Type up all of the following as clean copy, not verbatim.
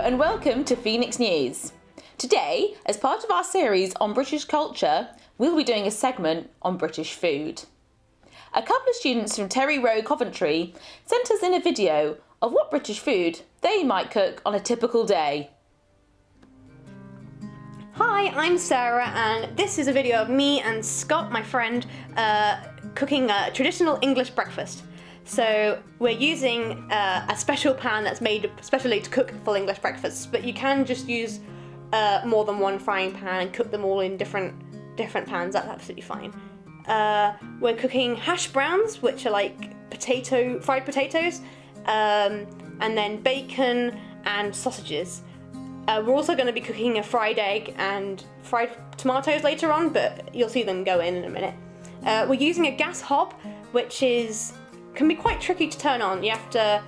and welcome to Phoenix News. Today, as part of our series on British culture, we'll be doing a segment on British food. A couple of students from Terry Row, Coventry, sent us in a video of what British food they might cook on a typical day. Hi, I'm Sarah, and this is a video of me and Scott, my friend, cooking a traditional English breakfast. So we're using a special pan that's made specially to cook full English breakfasts, but you can just use more than one frying pan and cook them all in different pans. That's absolutely fine. We're cooking hash browns, which are like fried potatoes, and then bacon and sausages. We're also going to be cooking a fried egg and fried tomatoes later on, but you'll see them go in a minute. We're using a gas hob, which can be quite tricky to turn on. You have to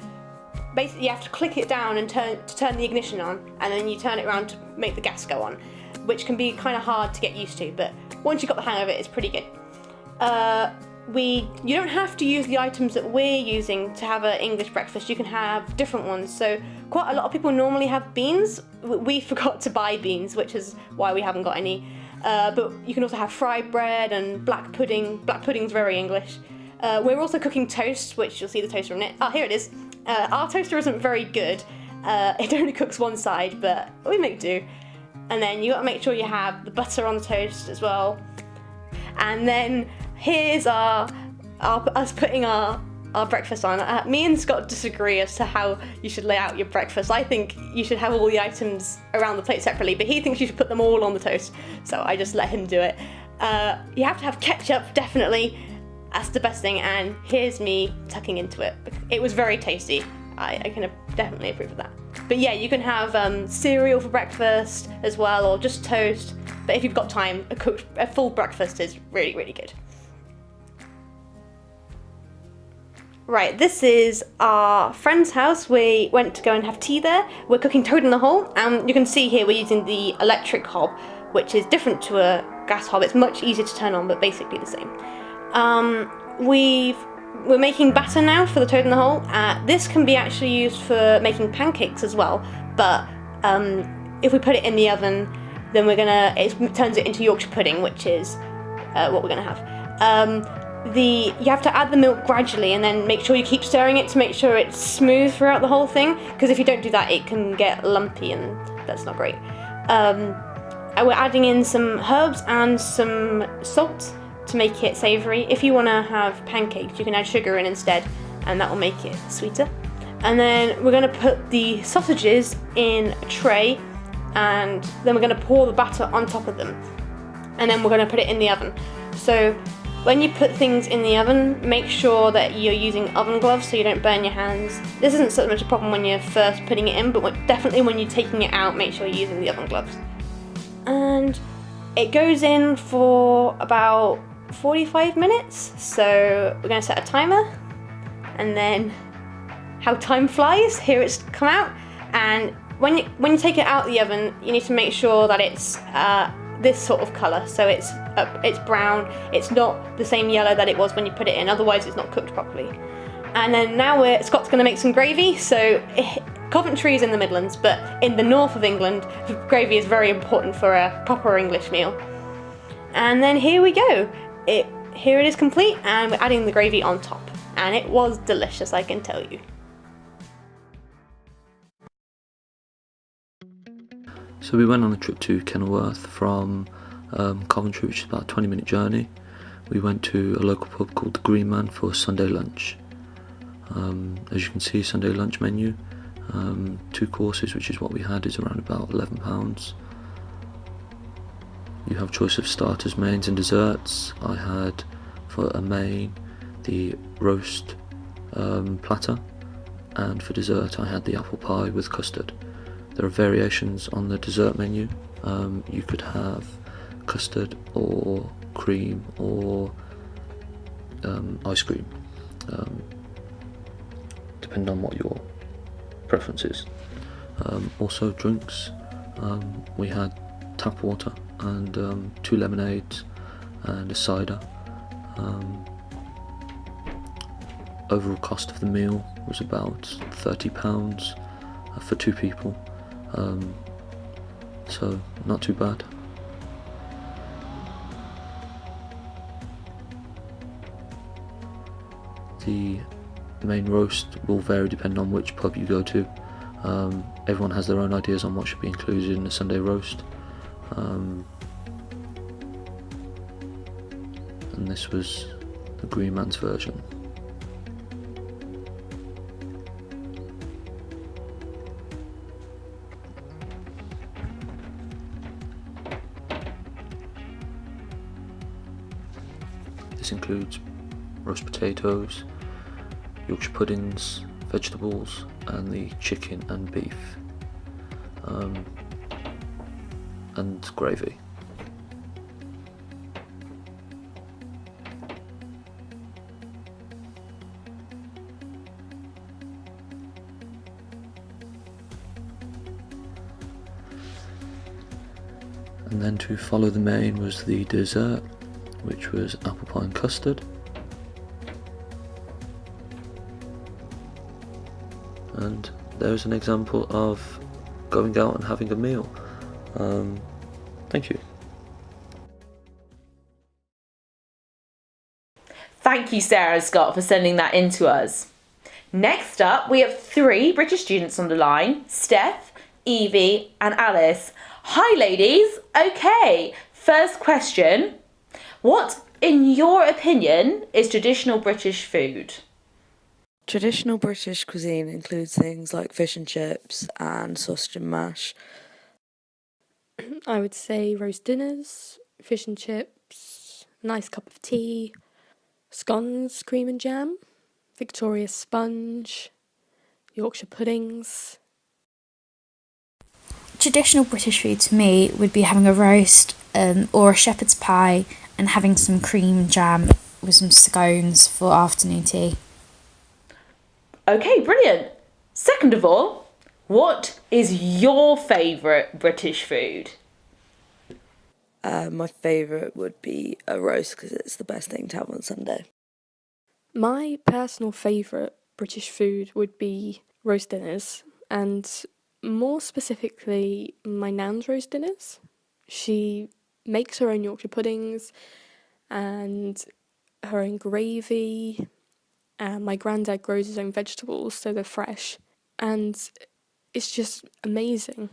click it down and turn the ignition on, and then you turn it around to make the gas go on, which can be kind of hard to get used to, but once you've got the hang of it, it's pretty good. You don't have to use the items that we're using to have an English breakfast. You can have different ones. So quite a lot of people normally have beans. We forgot to buy beans, which is why we haven't got any. But you can also have fried bread and black pudding. Black pudding's very English. We're also cooking toast, which you'll see the toaster in it. Oh, here it is. Our toaster isn't very good. It only cooks one side, but we make do. And then you got to make sure you have the butter on the toast as well. And then here's us putting our breakfast on. Me and Scott disagree as to how you should lay out your breakfast. I think you should have all the items around the plate separately, but he thinks you should put them all on the toast. So I just let him do it. You have to have ketchup, definitely. That's the best thing, and here's me tucking into it. It was very tasty. I can definitely approve of that. But yeah, you can have cereal for breakfast as well, or just toast. But if you've got time, a full breakfast is really, really good. Right, this is our friend's house. We went to go and have tea there. We're cooking toad in the hole, and you can see here we're using the electric hob, which is different to a gas hob. It's much easier to turn on, but basically the same. We're making batter now for the toad in the hole. This can be actually used for making pancakes as well, but if we put it in the oven, then it turns it into Yorkshire pudding, which is what we're gonna have. You have to add the milk gradually, and then make sure you keep stirring it to make sure it's smooth throughout the whole thing, because if you don't do that, it can get lumpy, and that's not great. We're adding in some herbs and some salt to make it savoury. If you want to have pancakes, you can add sugar in instead, and that will make it sweeter. And then we're going to put the sausages in a tray, and then we're going to pour the batter on top of them, and then we're going to put it in the oven. So when you put things in the oven, make sure that you're using oven gloves so you don't burn your hands. This isn't so much a problem when you're first putting it in, but definitely when you're taking it out, make sure you're using the oven gloves. And it goes in for about 45 minutes, so we're going to set a timer, and then how time flies, here it's come out. And when you take it out of the oven, you need to make sure that it's this sort of colour, so it's brown. It's not the same yellow that it was when you put it in, otherwise it's not cooked properly. And then now Scott's going to make some gravy. So Coventry is in the Midlands, but in the north of England, gravy is very important for a proper English meal. And then here we go. Here it is complete, and we're adding the gravy on top, and it was delicious, I can tell you. So we went on a trip to Kenilworth from Coventry, which is about a 20-minute journey. We went to a local pub called the Green Man for Sunday lunch. As you can see, Sunday lunch menu, 2 courses, which is what we had, is around about £11. You have choice of starters, mains and desserts. I had, for a main, the roast platter, and for dessert I had the apple pie with custard. There are variations on the dessert menu. You could have custard or cream or ice cream, depending on what your preference is. Also drinks, we had tap water and 2 lemonades and a cider. Overall cost of the meal was about £30 for 2 people. So not too bad. The main roast will vary depending on which pub you go to. Everyone has their own ideas on what should be included in a Sunday roast. And this was the Green Man's version. This includes roast potatoes, Yorkshire puddings, vegetables, and the chicken and beef, and gravy. And then to follow the main was the dessert, which was apple pie and custard. And there's an example of going out and having a meal. Thank you. Thank you, Sarah and Scott, for sending that in to us. Next up, we have 3 British students on the line, Steph, Evie and Alice. Hi, ladies. Okay, first question. What, in your opinion, is traditional British food? Traditional British cuisine includes things like fish and chips and sausage and mash. I would say roast dinners, fish and chips, nice cup of tea, scones, cream and jam, Victoria sponge, Yorkshire puddings. Traditional British food to me would be having a roast or a shepherd's pie and having some cream jam with some scones for afternoon tea. Okay, brilliant. Second of all, what is your favourite British food? My favourite would be a roast because it's the best thing to have on Sunday. My personal favourite British food would be roast dinners, and more specifically, my nan's roast dinners. She makes her own Yorkshire puddings and her own gravy, and my granddad grows his own vegetables, so they're fresh, and it's just amazing.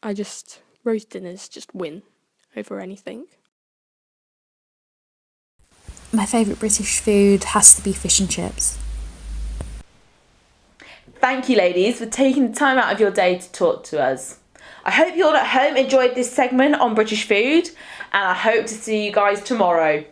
Roast dinners just win over anything. My favourite British food has to be fish and chips. Thank you, ladies, for taking the time out of your day to talk to us. I hope you all at home enjoyed this segment on British food, and I hope to see you guys tomorrow.